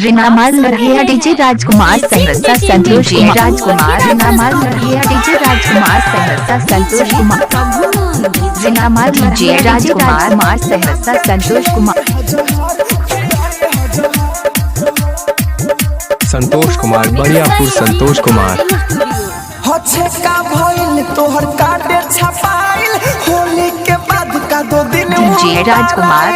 रिनामाल लड़किया डीजे राजकुमार सहरसा संतोष राजकुमार रिनामाल लड़किया डीजे राजकुमार सहरसा संतोष कुमार रिनामाल डीजे राजकुमार सहरसा संतोष कुमार बरियापुर संतोष कुमार का भइल तोहर काटे छपाइल होली के बाद का 2 दिन डीजे राजकुमार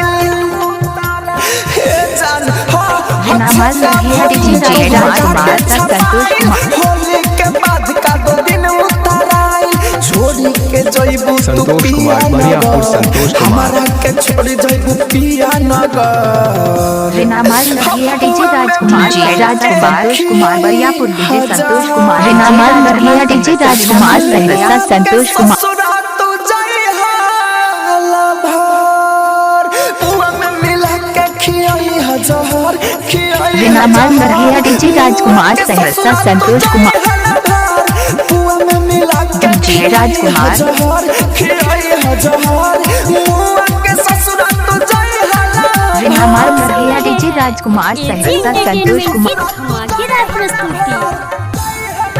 रिनामाल लड़किया डीजे राजकुमार संतोष कुमार होली के बाद का 2 दिन उतराइल छोड़ी के जइबू संतोष कुमार बरियापुर संतोष कुमार हमारा के छोड़ी जइबू पिया नगर रिनामाल लड़किया डीजे राजकुमार संतोष कुमार बरियापुर डीजे संतोष कुमार रिनामाल लड़किया डीजे राजकुमार सहरसा संतोष कुमार रिनामाल लड़किया डीजे राजकुमार सहरसा संतोष कुमार डीजे राजकुमार रिनामाल लड़किया डीजे राजकुमार सहरसा संतोष कुमार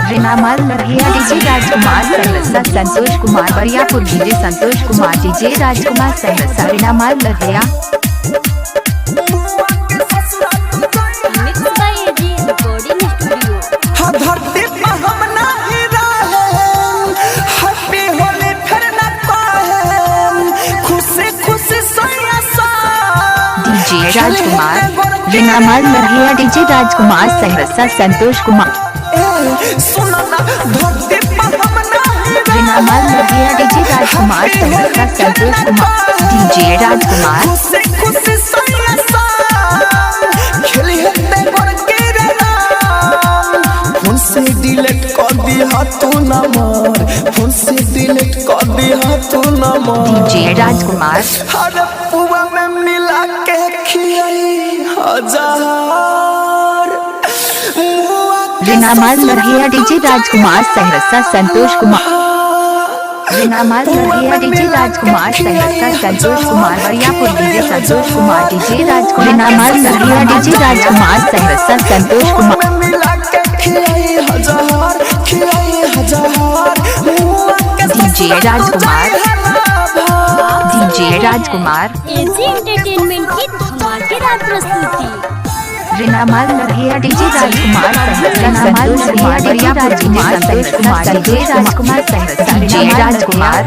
रिनामाल लड़किया DJ Rajkumar Saharsa Santosh Kumar Bariyapur DJ Santosh Kumar DJ Rajkumar Saharsa रिनामाल लड़किया डीजे राजकुमार रिनामाल लड़किया डीजे राजकुमार सहरसा संतोष कुमार रिनामाल लड़किया डीजे राजकुमार सहरसा संतोष कुमार डीजे राजकुमार फोन से डिलीट कर दिया तू नंबर फोन से डिलीट कर दिया तू नंबर डीजे राजकुमार हर पुआ में मिला के खियाई हजार रिनामाल लड़किया डीजे राजकुमार सहरसा संतोष कुमार रिनामाल लड़किया DJ Rajkumar Saharsa Santosh Kumar Bariyapur DJ Santosh Kumar DJ Rajkumar रिनामाल लड़किया DJ Rajkumar Saharsa Santosh Kumar DJ Rajkumar DJ Rajkumar AG entertainment की धमाकेदार प्रस्तुति रिनामाल लड़किया DJ Rajkumar Saharsa Santosh Kumar Bariyapur DJ Santosh Kumar DJ Rajkumar Saharsa DJ Rajkumar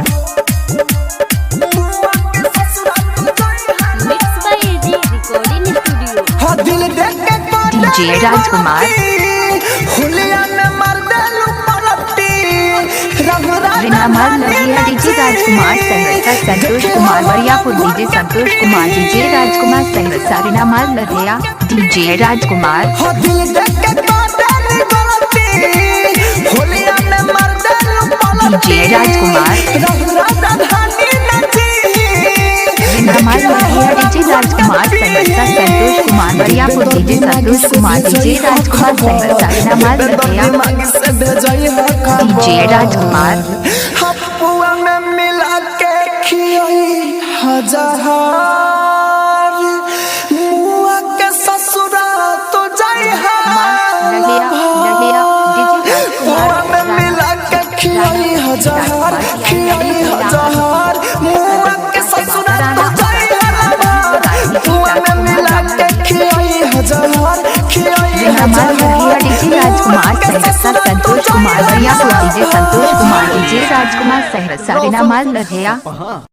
mix by AG recording studio DJ Rajkumar रिनामाल लड़किया DJ Rajkumar Saharsa Santosh Kumar Bariyapur DJ Santosh Kumar DJ Rajkumar Saharsa रिनामाल लड़किया डीजे राजकुमार डीजे राजकुमार रिनामाल लड़किया DJ Rajkumar Saharsa Santosh Kumar Bariyapur DJ Santosh Kumar DJ Rajkumar Saharsa रिनामाल लड़किया डीजे राजकुमार हपुआ में मिला के खियाई हजार मुआ के ससुरा तो जाई हपुआ में मिला के खियाई हजार मुआ के ससुरा तो जाई हपुआ में मिला के खियाई हजार रिनामाल लड़किया DJ Rajkumar Saharsa Santosh Kumar Bariyapur DJ Santosh Kumar DJ Rajkumar Saharsa रिनामाल लड़किया